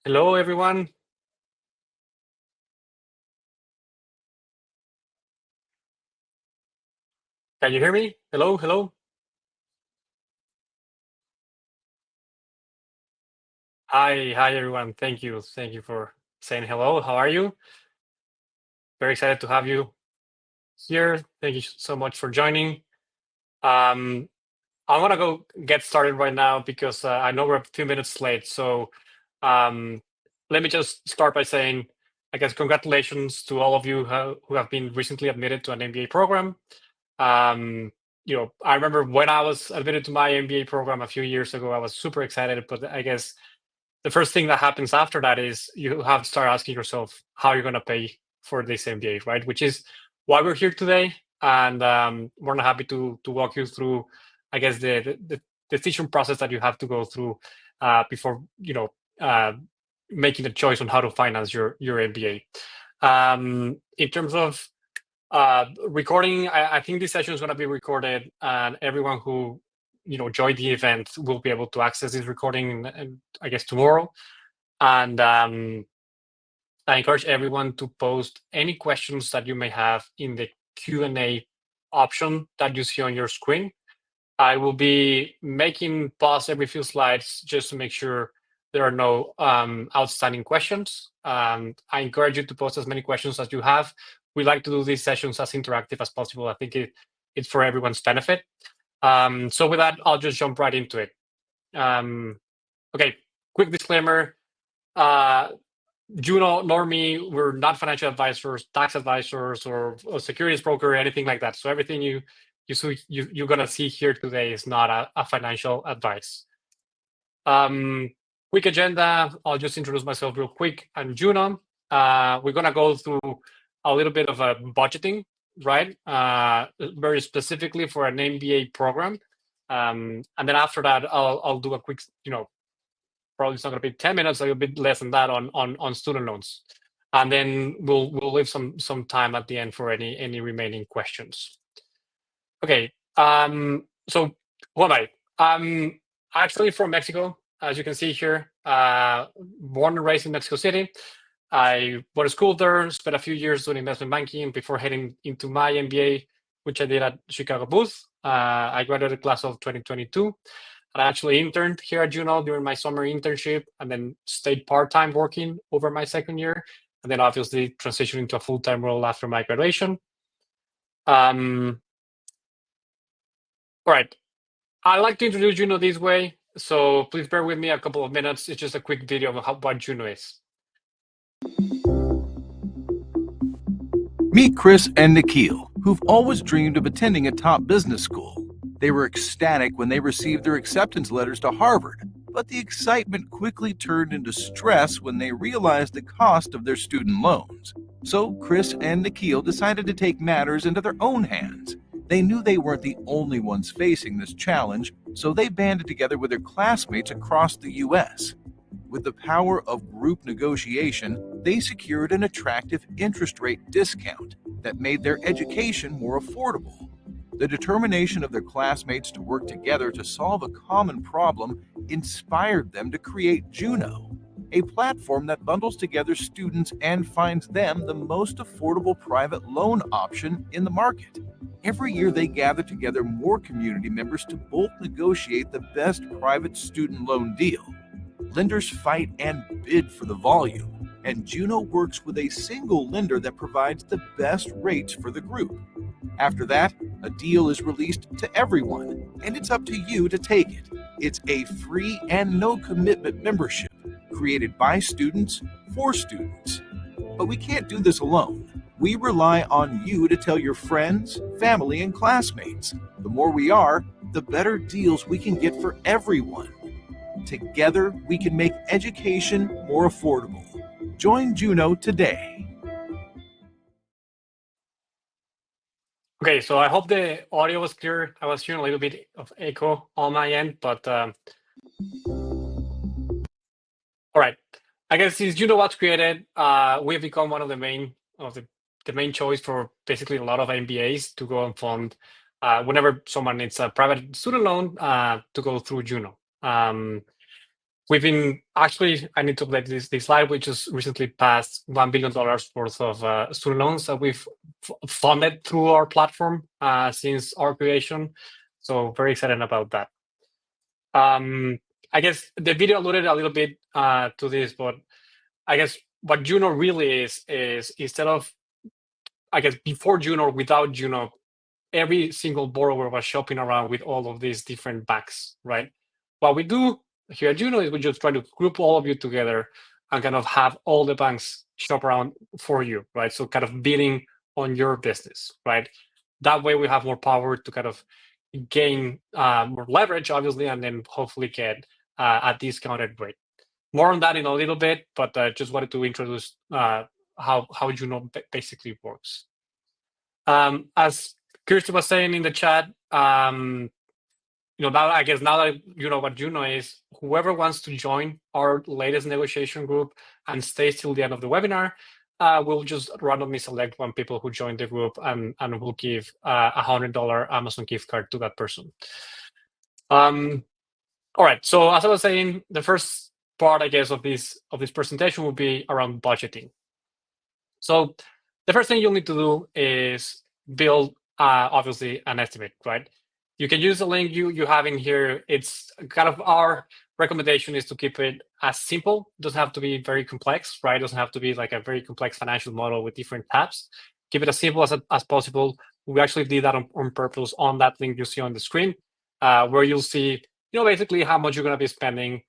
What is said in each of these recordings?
Hello, everyone. Can you hear me? Hello, hello. Hi, everyone. Thank you for saying hello. How are you? Very excited to have you here. Thank you so much for joining. Um, I want to go get started right now because I know we're a few minutes late. So um, let me just start by saying, I guess, congratulations to all of you who have been recently admitted to an MBA program. Um, I remember when I was admitted to my MBA program a few years ago, I was super excited, but I guess the first thing that happens after that is you have to start asking yourself how you're going to pay for this MBA, right? Which is why we're here today, and we're not happy to walk you through, I guess, the decision process that you have to go through before uh, making a choice on how to finance your MBA. In terms of recording, I think this session is going to be recorded, and everyone who joined the event will be able to access this recording, I guess tomorrow. And I encourage everyone to post any questions that you may have in the Q&A option that you see on your screen. I will be making pause every few slides just to make sure there are no outstanding questions. I encourage you to post as many questions as you have. We like to do these sessions as interactive as possible. I think it's for everyone's benefit. So with that, I'll just jump right into it. Okay, quick disclaimer. Juno nor me, we're not financial advisors, tax advisors, or a securities broker, or anything like that. So everything you're gonna see here today is not a financial advice. Quick agenda. I'll just introduce myself real quick. I'm Juno. We're gonna go through a little bit of a budgeting, right? Very specifically for an MBA program. And then after that, I'll do a quick, probably it's not going to be 10 minutes, a little bit less than that on student loans. And then we'll leave some time at the end for any remaining questions. Okay. So who am I? I'm actually from Mexico, as you can see here. Born and raised in Mexico City. I went to school there, spent a few years doing investment banking before heading into my MBA, which I did at Chicago Booth. I graduated class of 2022. I actually interned here at Juno during my summer internship and then stayed part-time working over my second year, and then obviously transitioned into a full-time role after my graduation. All right. I like to introduce Juno this way, so please bear with me a couple of minutes. It's just a quick video of what Juno is. Meet Chris and Nikhil, who've always dreamed of attending a top business school. They were ecstatic when they received their acceptance letters to Harvard, but the excitement quickly turned into stress when they realized the cost of their student loans. So Chris and Nikhil decided to take matters into their own hands. They knew they weren't the only ones facing this challenge, so they banded together with their classmates across the U.S. With the power of group negotiation, they secured an attractive interest rate discount that made their education more affordable. The determination of their classmates to work together to solve a common problem inspired them to create Juno, a platform that bundles together students and finds them the most affordable private loan option in the market. Every year they gather together more community members to both negotiate the best private student loan deal. Lenders fight and bid for the volume, and Juno works with a single lender that provides the best rates for the group. After that, a deal is released to everyone, and it's up to you to take it. It's a free and no commitment membership created by students for students. But we can't do this alone. We rely on you to tell your friends, family, and classmates. The more we are, the better deals we can get for everyone. Together, we can make education more affordable. Join Juno today. Okay, so I hope the audio was clear. I was hearing a little bit of echo on my end, but all right. I guess since Juno was created, we have become one of the main choice for basically a lot of MBAs to go and fund whenever someone needs a private student loan to go through Juno. we've been actually, I need to update this slide. We just recently passed $1 billion worth of student loans that we've funded through our platform since our creation. So very excited about that. I guess the video alluded a little bit to this, but I guess what Juno really is instead of, I guess, before Juno or without Juno, every single borrower was shopping around with all of these different banks, right? What we do here at Juno is we just try to group all of you together and kind of have all the banks shop around for you, right? So kind of bidding on your business, right? That way we have more power to kind of gain more leverage, obviously, and then hopefully get a discounted rate. More on that in a little bit, but just wanted to introduce how Juno basically works. As Kirsty was saying in the chat, now I guess now that you know what Juno is, whoever wants to join our latest negotiation group and stay till the end of the webinar, we'll just randomly select one people who joined the group and we'll give a $100 Amazon gift card to that person. All right. So as I was saying, the first part, I guess, of this presentation will be around budgeting. So the first thing you'll need to do is build obviously an estimate, right? You can use the link you have in here. It's kind of our recommendation is to keep it as simple. It doesn't have to be very complex, right? It doesn't have to be like a very complex financial model with different tabs. Keep it as simple as possible. We actually did that on purpose on that link you see on the screen, where you'll see, basically how much you're going to be spending,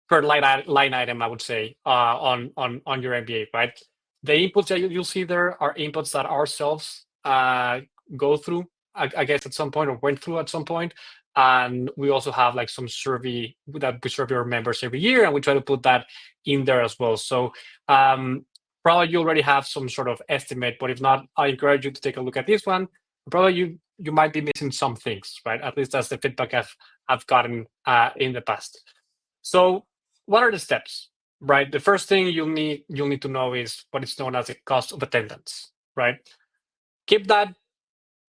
per line item, I would say, on your MBA, right? The inputs that you'll see there are inputs that ourselves go through, I guess, at some point, or went through at some point. And we also have like some survey that we survey our members every year, and we try to put that in there as well. So probably you already have some sort of estimate, but if not, I encourage you to take a look at this one. Probably you might be missing some things, right? At least that's the feedback I've gotten in the past. So what are the steps, right? The first thing you'll need to know is what is known as the cost of attendance, right? Keep that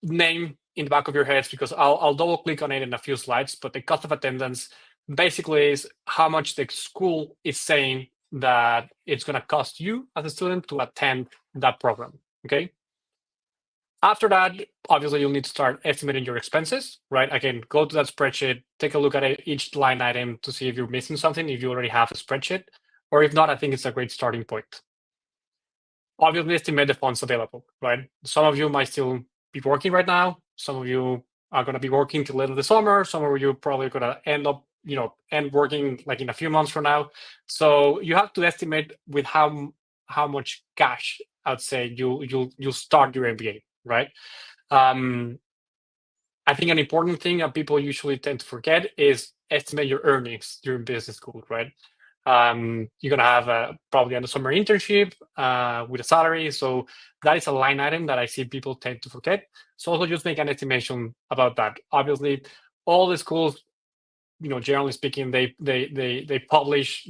name in the back of your heads because I'll double click on it in a few slides. But the cost of attendance basically is how much the school is saying that it's going to cost you as a student to attend that program. Okay. After that, obviously, you'll need to start estimating your expenses, right? Again, go to that spreadsheet, take a look at each line item to see if you're missing something, if you already have a spreadsheet, or if not, I think it's a great starting point. Obviously, estimate the funds available, right? Some of you might still be working right now. Some of you are going to be working till later this summer. Some of you probably going to end working like in a few months from now. So you have to estimate with how much cash, I'd say, you'll start your MBA. Right. I think an important thing that people usually tend to forget is estimate your earnings during business school, right? You're going to have probably a summer internship with a salary. So that is a line item that I see people tend to forget. So also just make an estimation about that. Obviously, all the schools, generally speaking, they publish,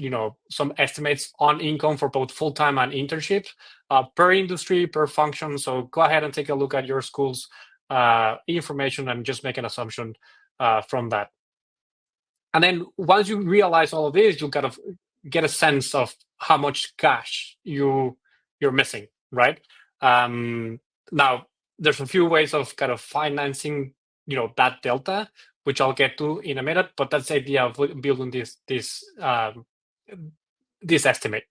some estimates on income for both full-time and internships per industry, per function. So go ahead and take a look at your school's information and just make an assumption from that. And then once you realize all of this, you'll kind of get a sense of how much cash you're missing, right? Now, there's a few ways of kind of financing, that delta, which I'll get to in a minute, but that's the idea of building this estimate.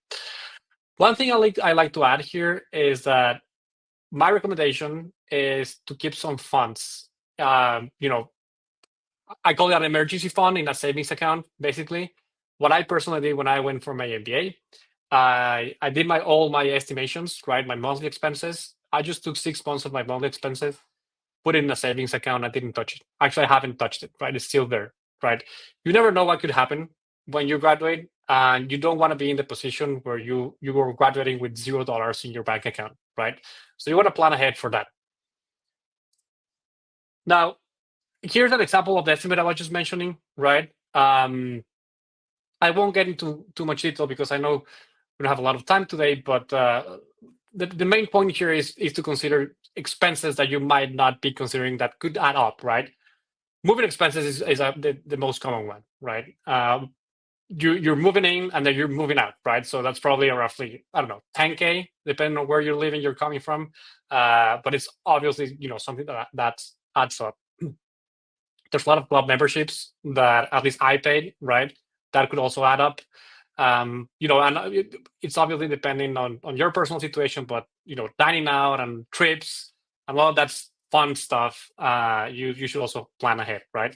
One thing I like to add here is that my recommendation is to keep some funds. I call it an emergency fund in a savings account. Basically, what I personally did when I went for my MBA, I did all my estimations, right? My monthly expenses. I just took 6 months of my monthly expenses, put it in a savings account. I didn't touch it. Actually, I haven't touched it, right? It's still there, right? You never know what could happen when you graduate, and you don't want to be in the position where you were graduating with $0 in your bank account, right? So you want to plan ahead for that. Now, here's an example of the estimate I was just mentioning, right? I won't get into too much detail because I know we don't have a lot of time today, but the main point here is to consider expenses that you might not be considering that could add up, right? moving expenses is the most common one, right? You're moving in and then you're moving out, right? So that's probably roughly, I don't know, 10K, depending on where you're living, you're coming from. But it's obviously, something that adds up. There's a lot of club memberships that at least I paid, right? That could also add up. And it's obviously depending on your personal situation, but dining out and trips and all that's fun stuff. You should also plan ahead, right?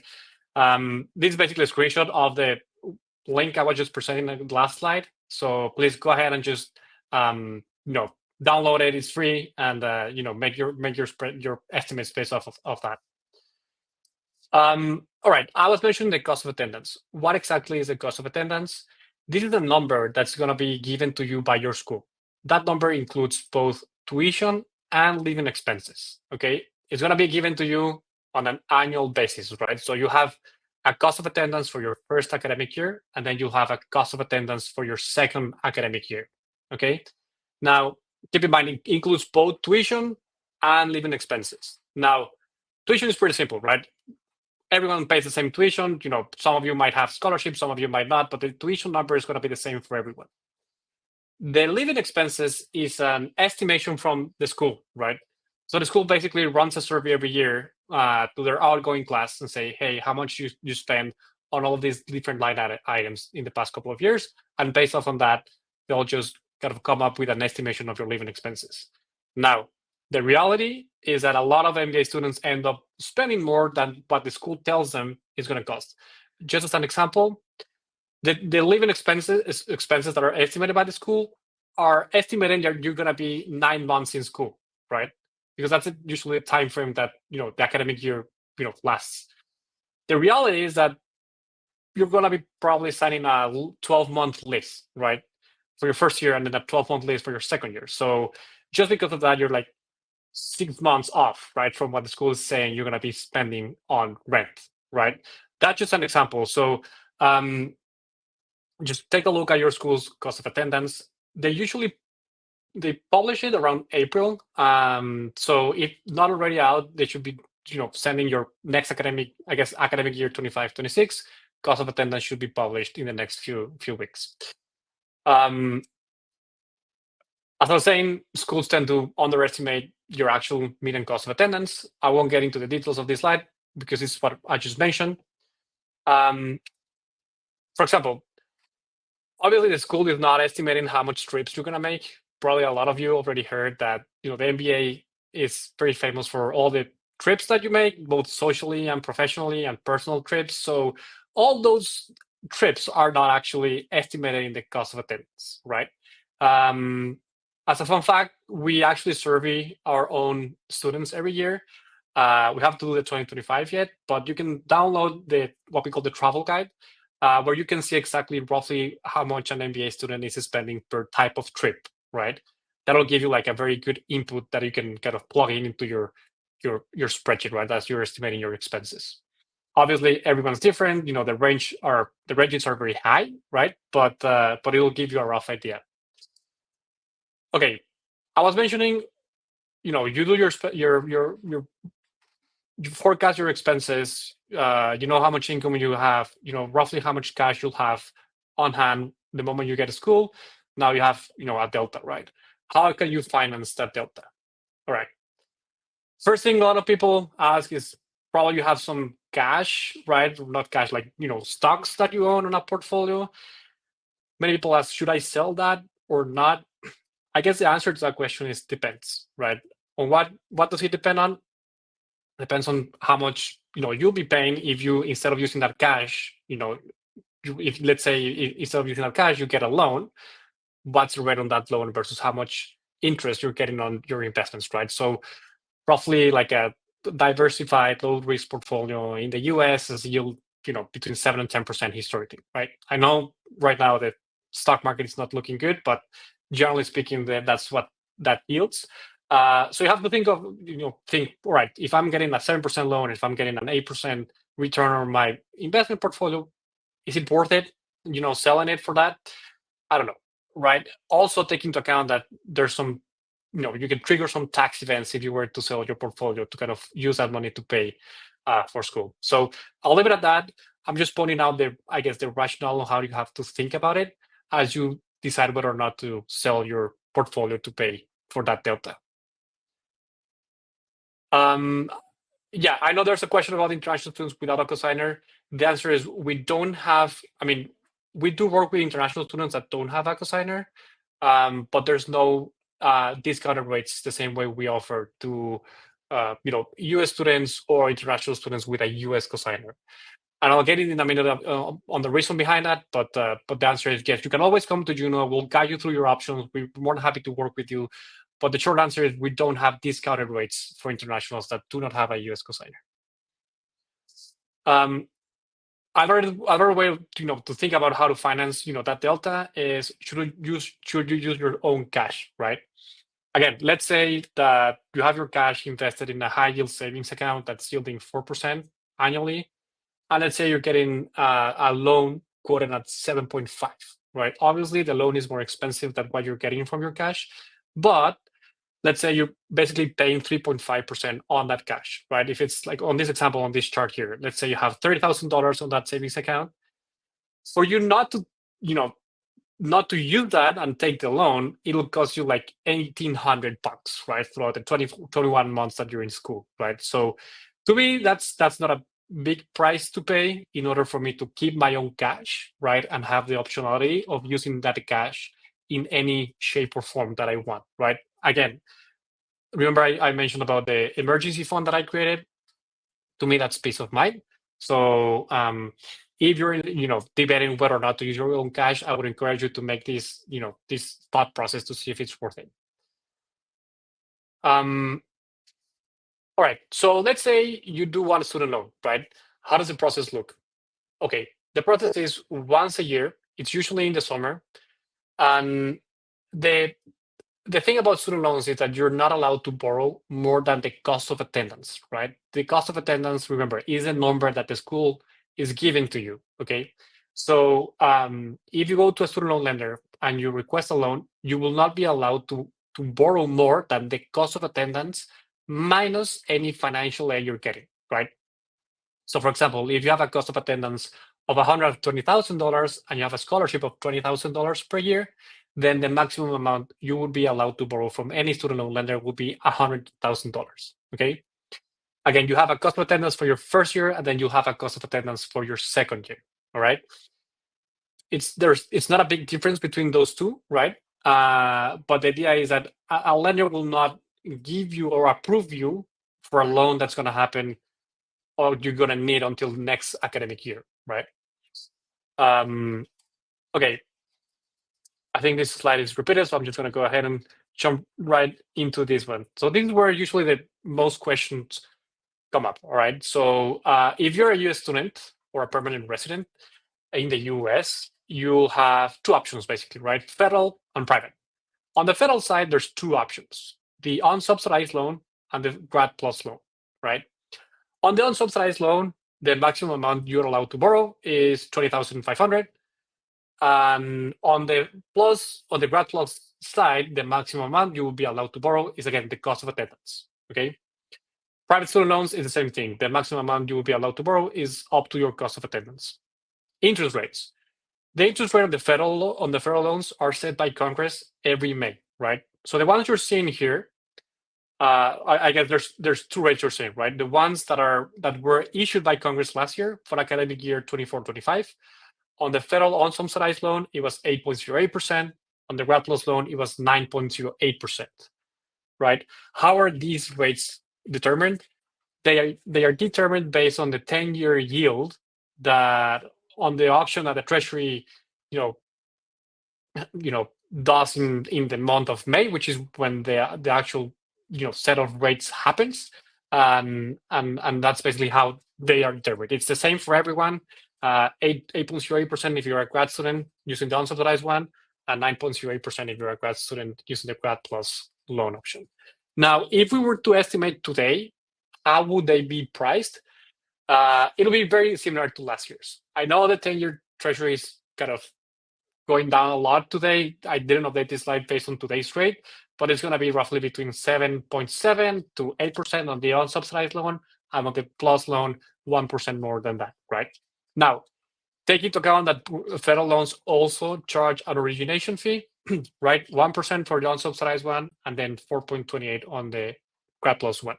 This is basically a screenshot of the link I was just presenting in the last slide. So please go ahead and just download it. It's free, and make your estimates based off of that. All right, I was mentioning the cost of attendance. What exactly is the cost of attendance? This is the number that's going to be given to you by your school. That number includes both tuition and living expenses. Okay, it's going to be given to you on an annual basis, right? So you have a cost of attendance for your first academic year, and then you'll have a cost of attendance for your second academic year. Okay, now keep in mind it includes both tuition and living expenses. Now, tuition is pretty simple, right? Everyone pays the same tuition. Some of you might have scholarships, some of you might not, but the tuition number is going to be the same for everyone. The living expenses is an estimation from the school, right? So the school basically runs a survey every year to their outgoing class and say, hey, how much you spend on all of these different line items in the past couple of years. And based off on that, they'll just kind of come up with an estimation of your living expenses. Now, the reality is that a lot of MBA students end up spending more than what the school tells them is going to cost. Just as an example, the living expenses that are estimated by the school are estimating that you're going to be 9 months in school, right? Because that's usually a time frame that the academic year lasts. The reality is that you're going to be probably signing a 12-month lease, right, for your first year, and then a 12-month lease for your second year. So just because of that, you're like 6 months off, right, from what the school is saying you're going to be spending on rent, right? That's just an example. So just take a look at your school's cost of attendance. They publish it around April. So if not already out, they should be sending your next academic year 25-26 cost of attendance should be published in the next few weeks. As I was saying, schools tend to underestimate your actual median cost of attendance. I won't get into the details of this slide because it's what I just mentioned. For example, obviously the school is not estimating how much trips you're going to make. Probably a lot of you already heard that the MBA is very famous for all the trips that you make, both socially and professionally and personal trips. So all those trips are not actually estimated in the cost of attendance, right? As a fun fact, we actually survey our own students every year. We haven't do the 2025 yet, but you can download what we call the travel guide, where you can see exactly roughly how much an MBA student is spending per type of trip, right? That'll give you like a very good input that you can kind of plug into your spreadsheet, right, as you're estimating your expenses. Obviously, everyone's different. The ranges are very high, right? But it will give you a rough idea. Okay, I was mentioning, you do you forecast your expenses. You know how much income you have. Roughly how much cash you'll have on hand the moment you get to school. Now you have a delta, right? How can you finance that delta? All right. First thing a lot of people ask is probably you have some cash, right? Not cash, like stocks that you own on a portfolio. Many people ask, should I sell that or not? I guess the answer to that question is depends, right? On what does it depend on? Depends on how much you'll be paying if you, instead of using that cash, if let's say instead of using that cash you get a loan, what's the rate on that loan versus how much interest you're getting on your investments, right? So roughly like a diversified low risk portfolio in the US is yield between 7 and 10% historically, right? I know right now the stock market is not looking good, but generally speaking, that's what that yields. So you have to think, all right, if I'm getting a 7% loan, if I'm getting an 8% return on my investment portfolio, is it worth it, selling it for that? I don't know, right? Also take into account that there's some, you can trigger some tax events if you were to sell your portfolio to kind of use that money to pay for school. So I'll leave it at that. I'm just pointing out the rationale on how you have to think about it as you decide whether or not to sell your portfolio to pay for that delta. Yeah, I know there's a question about international students without a cosigner. The answer is we don't have, we do work with international students that don't have a cosigner, but there's no discounted rates the same way we offer to US students or international students with a US cosigner. And I'll get it in a minute on the reason behind that, but the answer is yes. You can always come to Juno. We'll guide you through your options. We're more than happy to work with you. But the short answer is we don't have discounted rates for internationals that do not have a US cosigner. Another way to think about how to finance that delta is should you use your own cash, right? Again, let's say that you have your cash invested in a high yield savings account that's yielding 4% annually. And let's say you're getting a loan quoted at 7.5, right? Obviously, the loan is more expensive than what you're getting from your cash, but let's say you're basically paying 3.5% on that cash, right? If it's like on this example, on this chart here, let's say you have $30,000 on that savings account. For you not to use that and take the loan, it'll cost you like $1,800, right? Throughout the 21 months that you're in school, right? So to me, that's not a big price to pay in order for me to keep my own cash, right? And have the optionality of using that cash in any shape or form that I want, right? Again, remember I mentioned about the emergency fund that I created. To me, that's peace of mind. So if you're debating whether or not to use your own cash, I would encourage you to make this thought process to see if it's worth it. All right, so let's say you do want a student loan, right? How does the process look? Okay, the process is once a year. It's usually in the summer. And the thing about student loans is that you're not allowed to borrow more than the cost of attendance, right? The cost of attendance, remember, is a number that the school is giving to you, okay? So if you go to a student loan lender and you request a loan, you will not be allowed to borrow more than the cost of attendance minus any financial aid you're getting, right? So for example, if you have a cost of attendance of $120,000 and you have a scholarship of $20,000 per year, then the maximum amount you would be allowed to borrow from any student loan lender would be $100,000, okay? Again, you have a cost of attendance for your first year, and then you have a cost of attendance for your second year, all right? It's not a big difference between those two, right? But the idea is that a lender will not give you or approve you for a loan that's going to happen or you're going to need until next academic year, right? Okay, I think this slide is repeated, so I'm just going to go ahead and jump right into this one. So this is where usually the most questions come up, all right? So if you're a US student or a permanent resident in the US, you'll have two options basically, right? Federal and private. On the federal side, there's two options, the unsubsidized loan and the Grad Plus loan, right? On the unsubsidized loan, the maximum amount you're allowed to borrow is $20,500. And on the Grad Plus side, the maximum amount you will be allowed to borrow is, again, the cost of attendance, okay? Private student loans is the same thing. The maximum amount you will be allowed to borrow is up to your cost of attendance. Interest rates. The interest rate on the federal loans are set by Congress every May, right? So the ones you're seeing here, I guess there's two rates you're seeing, right? The ones that were issued by Congress last year for academic year 24-25. On the federal unsubsidized loan, it was 8.08%. On the Grad Plus loan, it was 9.08%, right? How are these rates determined? They are determined based on the 10-year yield that on the auction that the Treasury, does in the month of May, which is when the actual set of rates happens, and that's basically how they are determined. It's the same for everyone. 8.08% if you're a grad student using the unsubsidized one, and 9.08% if you're a grad student using the Grad Plus loan option. Now, if we were to estimate today, how would they be priced? It'll be very similar to last year's. I know the 10-year Treasury is kind of going down a lot today. I didn't update this slide based on today's rate, but it's going to be roughly between 7.7 to 8% on the unsubsidized loan and on the plus loan, 1% more than that, right? Now, take into account that federal loans also charge an origination fee, right? 1% for the unsubsidized one, and then 4.28 on the grad plus one.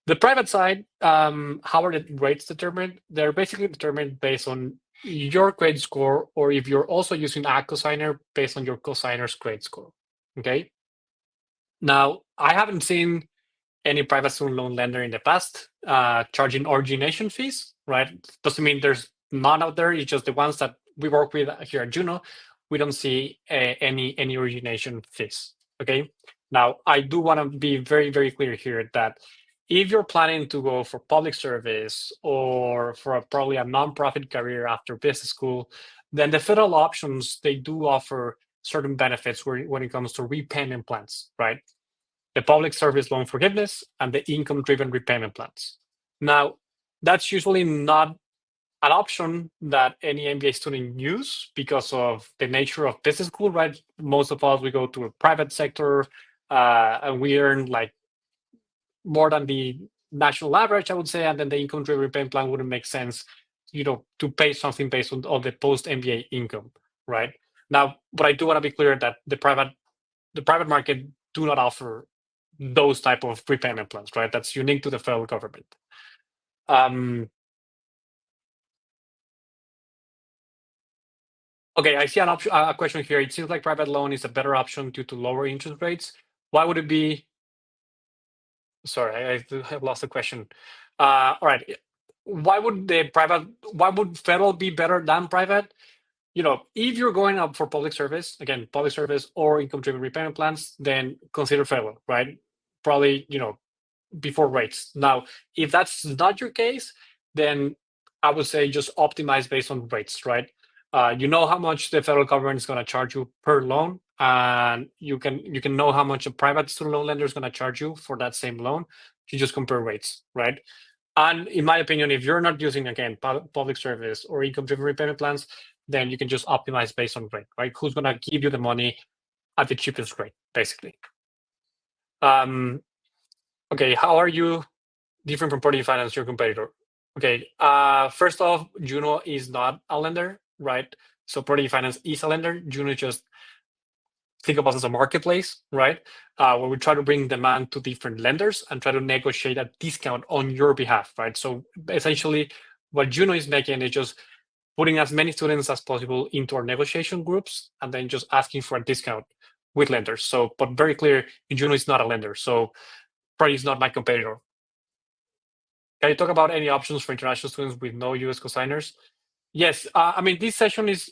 The private side, how are the rates determined? They're basically determined based on your credit score, or if you're also using a cosigner, based on your cosigner's credit score. Okay. Now, I haven't seen any private student loan lender in the past charging origination fees, right? Doesn't mean there's none out there. It's just the ones that we work with here at Juno. We don't see any origination fees. Okay. Now, I do want to be very, very clear here that if you're planning to go for public service or for probably a nonprofit career after business school, then the federal options, they do offer certain benefits when it comes to repayment plans, right? The public service loan forgiveness and the income-driven repayment plans. Now, that's usually not an option that any MBA student use because of the nature of business school, right? Most of us, we go to a private sector and we earn like more than the national average, I would say, and then the income-driven repayment plan wouldn't make sense, to pay something based on the post-MBA income, right? Now, but I do want to be clear that the private market do not offer those type of repayment plans, right? That's unique to the federal government. Okay, I see a question here. It seems like private loan is a better option due to lower interest rates. Why would it be? Sorry, I have lost the question. All right. Why would federal be better than private? If you're going up for public service, again, public service or income-driven repayment plans, then consider federal, right? Probably, before rates. Now, if that's not your case, then I would say just optimize based on rates, right? You know how much the federal government is going to charge you per loan, and you can know how much a private student loan lender is going to charge you for that same loan. You just compare rates, right? And in my opinion, if you're not using, again, public service or income-driven repayment plans, then you can just optimize based on rate, right? Who's going to give you the money at the cheapest rate, basically. Okay, how are you different from Prodigy Finance, your competitor? Okay, first off, Juno is not a lender, right? So Prodigy Finance is a lender. Juno just think of us as a marketplace, right? Where we try to bring demand to different lenders and try to negotiate a discount on your behalf, right? So essentially, what Juno is making is just putting as many students as possible into our negotiation groups and then just asking for a discount with lenders. So, but very clear, Juno is not a lender. So Prodigy is not my competitor. Can you talk about any options for international students with no US cosigners? Yes, I mean, this session is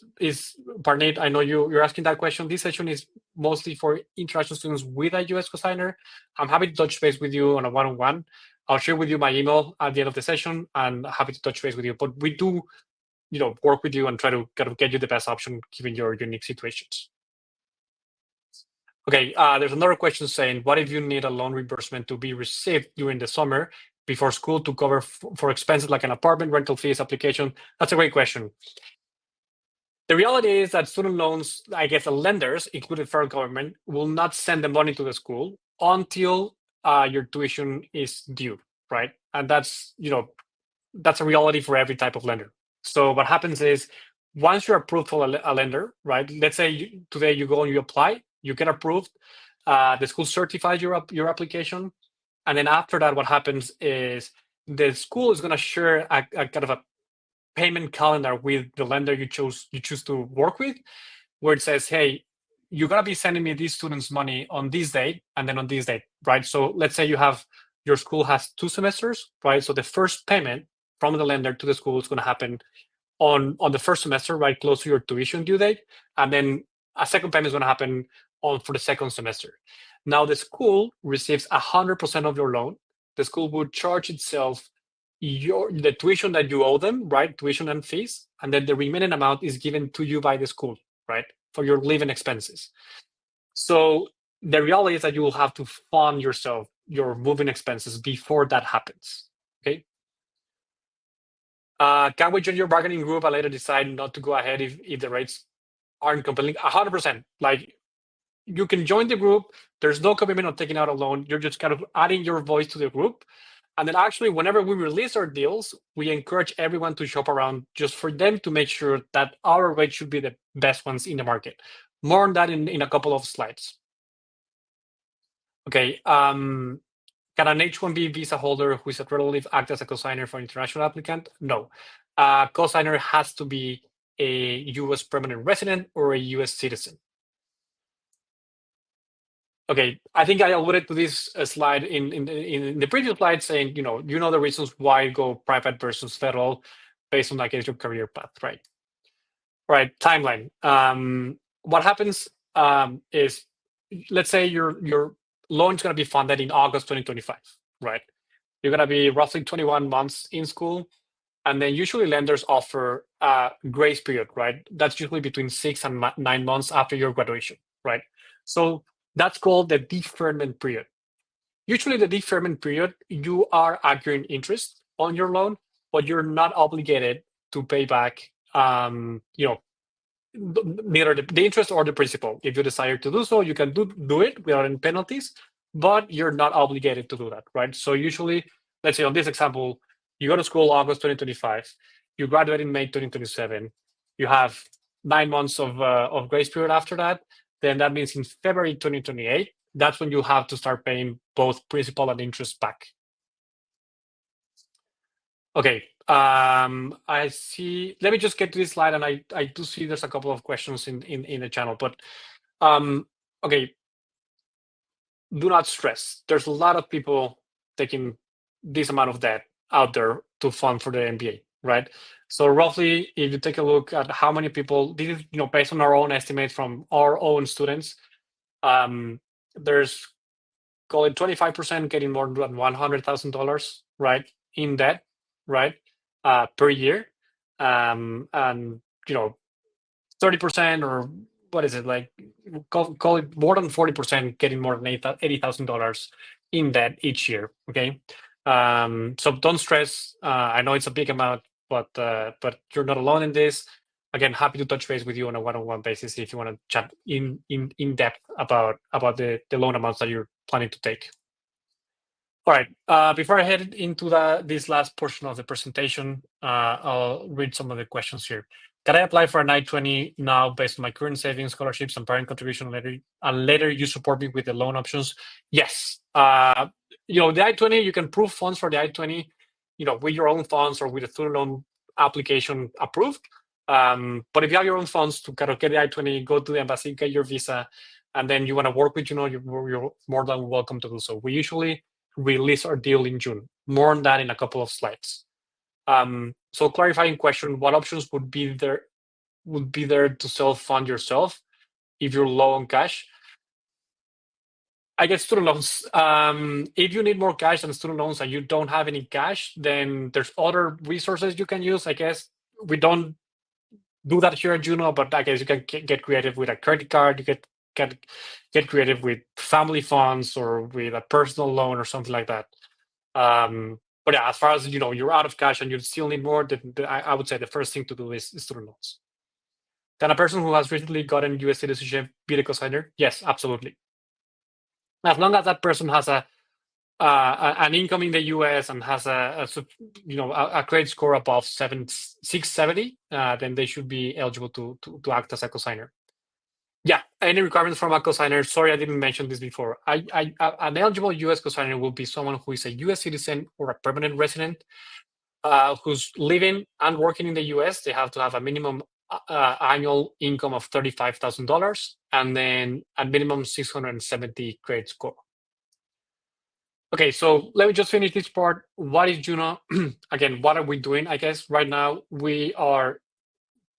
Parnate, I know you're asking that question. This session is mostly for international students with a US cosigner. I'm happy to touch base with you on a one-on-one. I'll share with you my email at the end of the session and happy to touch base with you. But we do, work with you and try to kind of get you the best option given your unique situations. Okay, there's another question saying, what if you need a loan reimbursement to be received during the summer before school to cover for expenses like an apartment, rental fees, application? That's a great question. The reality is that student loans, I guess the lenders, including federal government, will not send the money to the school until your tuition is due, right? And that's a reality for every type of lender. So what happens is once you're approved for a lender, right? Let's say today you go and you apply, you get approved, the school certifies your application. And then after that, what happens is the school is going to share a kind of a payment calendar with the lender you choose to work with, where it says, hey, you're going to be sending me these students money on this date and then on this date, right? So let's say your school has 2 semesters, right? So the first payment from the lender to the school is going to happen on the first semester, right, close to your tuition due date, and then a second payment is going to happen for the second semester. Now the school receives 100% of your loan. The school would charge itself the tuition that you owe them, right, tuition and fees, and then the remaining amount is given to you by the school, right, for your living expenses. So the reality is that you will have to fund yourself your moving expenses before that happens. Okay. Can we join your bargaining group and later decide not to go ahead if the rates aren't compelling? 100%. Like, you can join the group. There's no commitment on taking out a loan. You're just kind of adding your voice to the group. And then actually, whenever we release our deals, we encourage everyone to shop around just for them to make sure that our rates should be the best ones in the market. More on that in a couple of slides. Okay, can an H-1B visa holder who is a relative act as a cosigner for an international applicant? No. A cosigner has to be a US permanent resident or a US citizen. Okay, I think I alluded to this slide in the previous slide, saying you know the reasons why go private versus federal based on your career path, right? Right, timeline. What happens is, let's say your loan is going to be funded in August 2025, right? You're going to be roughly 21 months in school, and then usually lenders offer a grace period, right? That's usually between 6 and 9 months after your graduation, right? So that's called the deferment period. Usually the deferment period, you are accruing interest on your loan, but you're not obligated to pay back, neither the interest or the principal. If you desire to do so, you can do it without any penalties, but you're not obligated to do that, right? So usually, let's say on this example, you go to school August 2025, you graduate in May 2027, you have 9 months of grace period after that, then that means in February 2028, that's when you have to start paying both principal and interest back. Okay, I see. Let me just get to this slide, and I do see there's a couple of questions in the channel, but okay, do not stress. There's a lot of people taking this amount of debt out there to fund for the MBA, right? So roughly, if you take a look at how many people, this is based on our own estimates from our own students, there's, call it 25% getting more than $100,000, right, in debt, right, per year, and 30%, or what is it, like, call it more than 40% getting more than $80,000 in debt each year. Okay, so don't stress. I know it's a big amount, but you're not alone in this. Again, happy to touch base with you on a one-on-one basis if you want to chat in depth about the loan amounts that you're planning to take. All right. Before I head into this last portion of the presentation, I'll read some of the questions here. Can I apply for an I-20 now based on my current savings, scholarships, and parent contribution and later you support me with the loan options? Yes. The I-20, you can prove funds for the I-20, with your own funds or with a student loan application approved. But if you have your own funds to kind of get the I-20, go to the embassy, get your visa, and then you want to work with you're more than welcome to do so. We usually release our deal in June. More on that in a couple of slides. So clarifying question, what options would be there to self-fund yourself if you're low on cash? I guess student loans. If you need more cash than student loans and you don't have any cash, then there's other resources you can use. I guess we don't do that here at Juno, but I guess you can get creative with a credit card. You get creative with family funds or with a personal loan or something like that. But yeah, as far as you're out of cash and you still need more, I would say the first thing to do is student loans. Can a person who has recently gotten U.S. citizenship be the cosigner? Yes, absolutely. As long as that person has an income in the U.S. and has a credit score above 670, then they should be eligible to act as a cosigner. Yeah, any requirements from a cosigner? Sorry, I didn't mention this before. An eligible U.S. cosigner will be someone who is a U.S. citizen or a permanent resident who's living and working in the U.S. They have to have a minimum annual income of $35,000 and then a minimum 670 credit score. Okay, so let me just finish this part. What is Juno? Again, what are we doing? I guess right now we are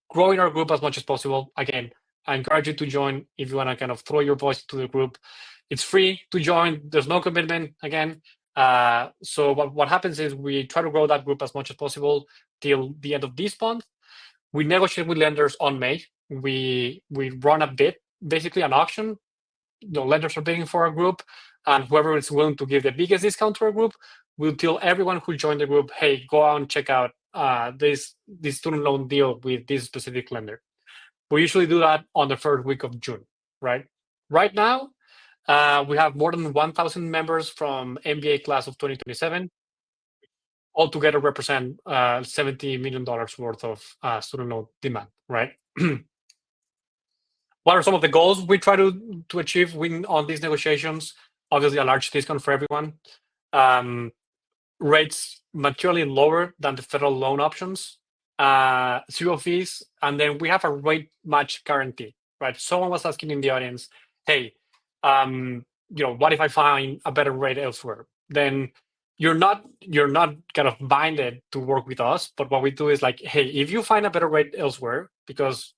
growing our group as much as possible. Again, I encourage you to join if you want to kind of throw your voice to the group. It's free to join. There's no commitment, again. So what happens is we try to grow that group as much as possible till the end of this month. We negotiate with lenders on May. We run a bid, basically an auction. Lenders are bidding for a group, and whoever is willing to give the biggest discount to our group will tell everyone who joined the group, hey, go out and check out this student loan deal with this specific lender. We usually do that on the first week of June, right? Right now, we have more than 1,000 members from MBA class of 2027. altogether represent $70 million worth of student loan demand, right? What are some of the goals we try to achieve on these negotiations? Obviously, a large discount for everyone. Rates materially lower than the federal loan options, zero fees, and then we have a rate match guarantee, right? Someone was asking in the audience, hey, what if I find a better rate elsewhere? Then you're not kind of binded to work with us, but what we do is like, hey, if you find a better rate elsewhere, because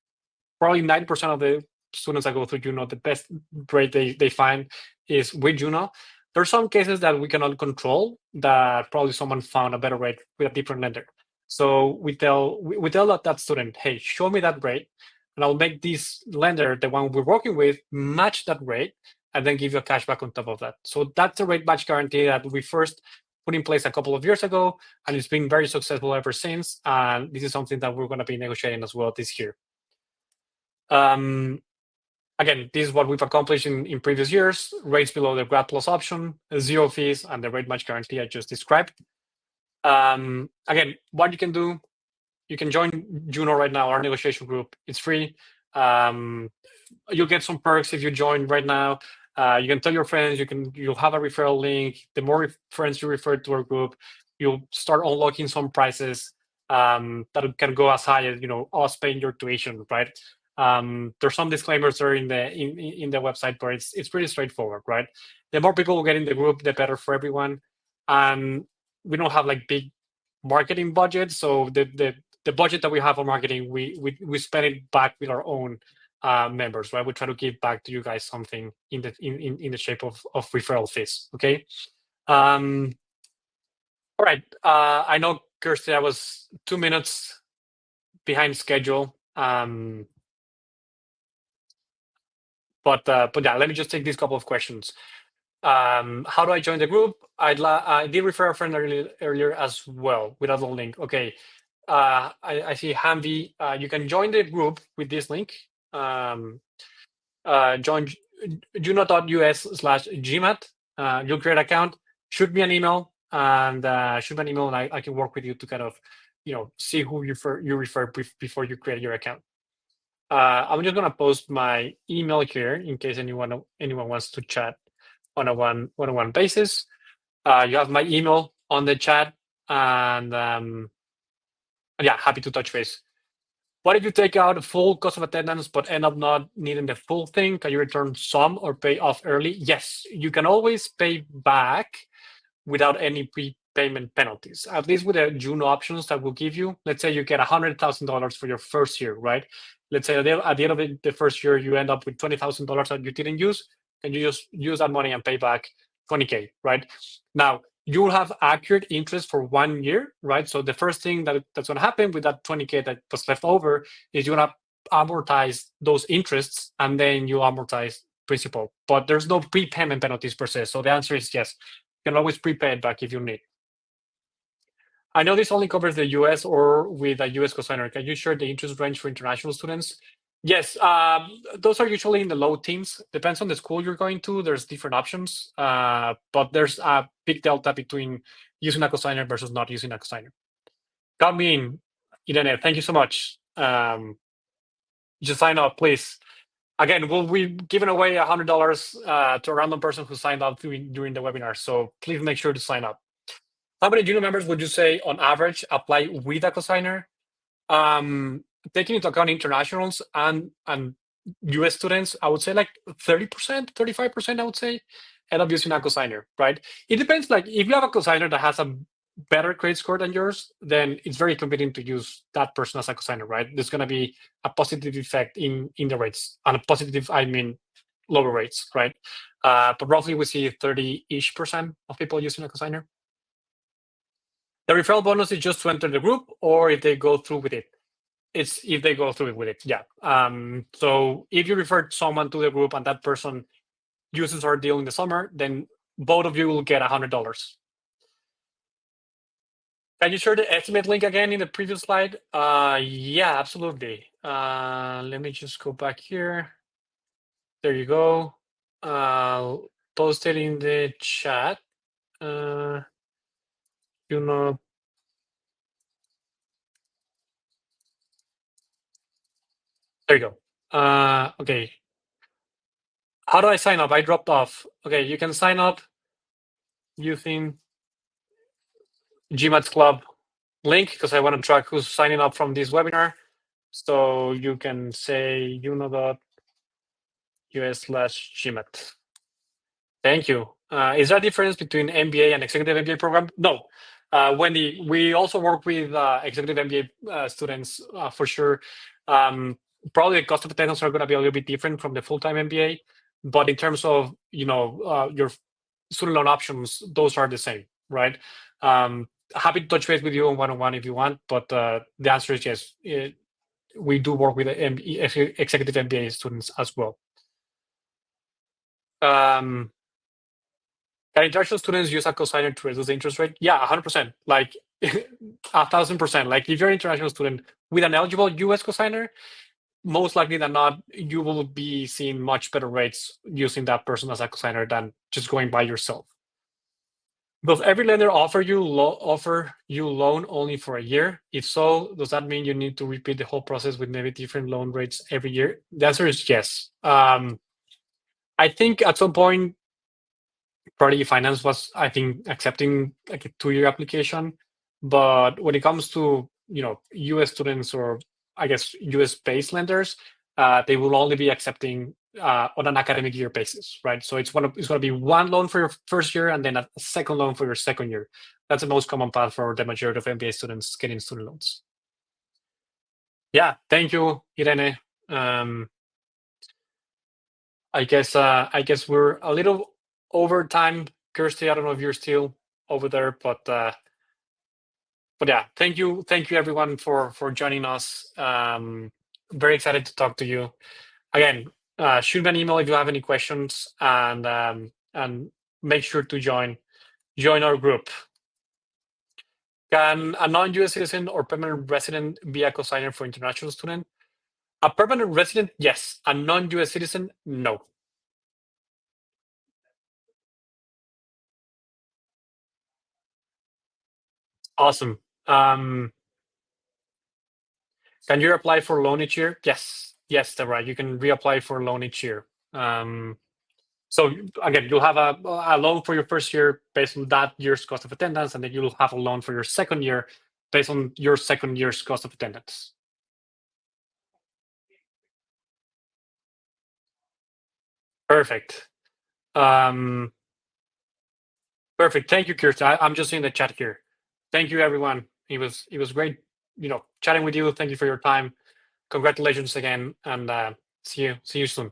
probably 90% of the students that go through Juno, the best rate they find is with Juno. There's some cases that we cannot control that probably someone found a better rate with a different lender. So we tell that student, hey, show me that rate, and I'll make this lender, the one we're working with, match that rate, and then give you a cashback on top of that. So that's the rate match guarantee that we first put in place a couple of years ago, and it's been very successful ever since. And this is something that we're going to be negotiating as well this year. Again, this is what we've accomplished in previous years. Rates below the Grad Plus option, zero fees, and the rate match guarantee I just described. Again, what you can do, you can join Juno right now, our negotiation group. It's free. You'll get some perks if you join right now. You can tell your friends. You'll have a referral link. The more friends you refer to our group, you'll start unlocking some prices that can go as high as us paying your tuition, right? There's some disclaimers there in the website, but it's pretty straightforward, right? The more people who get in the group, the better for everyone. And we don't have like big marketing budget, so the budget that we have for marketing, we spend it back with our own members, right? We try to give back to you guys something in the shape of referral fees. Okay. All right. I know, Kirsty, I was 2 minutes behind schedule. But yeah, let me just take these couple of questions. How do I join the group? I did refer a friend earlier as well without the link. Okay. I see Hamvi. You can join the group with this link. Join juno.us/gmat. You'll create an account. Shoot me an email, and I can work with you to kind of see who you refer before you create your account. I'm just gonna post my email here in case anyone wants to chat on a one-on-one basis. You have my email on the chat, and yeah, happy to touch base. What if you take out full cost of attendance but end up not needing the full thing? Can you return some or pay off early? Yes, you can always pay back without any prepayment penalties, at least with the Juno options that will give you. Let's say you get $100,000 for your first year, right? Let's say at the end of the first year, you end up with $20,000 that you didn't use, and you just use that money and pay back $20K, right? Now, you will have accurate interest for 1 year, right? So the first thing that's going to happen with that $20K that was left over is you're going to amortize those interests, and then you amortize principal. But there's no prepayment penalties per se. So the answer is yes. You can always prepay it back if you need. I know this only covers the US or with a US cosigner. Can you share the interest range for international students? Yes, those are usually in the low teens. Depends on the school you're going to. There's different options, but there's a big delta between using a cosigner versus not using a cosigner. Got me in, Irene. Thank you so much. Just sign up, please. Again, we'll be giving away $100 to a random person who signed up during the webinar. So please make sure to sign up. How many Juno members would you say, on average, apply with a cosigner? Taking into account internationals and US students, I would say like 30%, 35%, I would say, end up using a cosigner, right? It depends. Like if you have a cosigner that has a better credit score than yours, then it's very convenient to use that person as a cosigner, right? There's going to be a positive effect in the rates. And a positive, I mean lower rates, right? But roughly we see 30-ish% of people using a cosigner. The referral bonus is just to enter the group, or if they go through with it. It's if they go through with it, yeah. So if you refer someone to the group and that person uses our deal in the summer, then both of you will get $100. Can you share the estimate link again in the previous slide? Yeah, absolutely. Let me just go back here. There you go. Post it in the chat. There you go. Okay. How do I sign up? I dropped off. Okay, you can sign up using GMAT Club link because I want to track who's signing up from this webinar. So you can say uno.us/GMAT. Thank you. Is there a difference between MBA and executive MBA program? No. Wendy, we also work with executive MBA students for sure. Probably the cost of attendance are going to be a little bit different from the full-time MBA, but in terms of your student loan options, those are the same, right? Happy to touch base with you on one-on-one if you want, but the answer is yes. We do work with executive MBA students as well. Can international students use a cosigner to reduce the interest rate? Yeah, 100%. Like 1,000%. Like if you're an international student with an eligible US cosigner, most likely than not, you will be seeing much better rates using that person as a cosigner than just going by yourself. Does every lender offer you loan only for a year? If so, does that mean you need to repeat the whole process with maybe different loan rates every year? The answer is yes. I think at some point, Prodigy Finance was, I think, accepting like a 2-year application, but when it comes to U.S. students or I guess U.S.-based lenders, they will only be accepting on an academic year basis, right? So it's going to be one loan for your first year and then a second loan for your second year. That's the most common path for the majority of MBA students getting student loans. Yeah, thank you, Irene. I guess we're a little over time. Kirsty, I don't know if you're still over there, but yeah, thank you everyone for joining us. Very excited to talk to you again. Shoot me an email if you have any questions, and make sure to join our group. Can a non-US citizen or permanent resident be a cosigner for international student? A permanent resident, yes. A non-US citizen, no. Awesome. Can you apply for loan each year? Yes, Deborah, you can reapply for a loan each year. So again, you'll have a loan for your first year based on that year's cost of attendance, and then you'll have a loan for your second year based on your second year's cost of attendance. Perfect. Perfect. Thank you, Kirsten. I'm just in the chat here. Thank you, everyone. It was great, chatting with you. Thank you for your time. Congratulations again, and see you soon.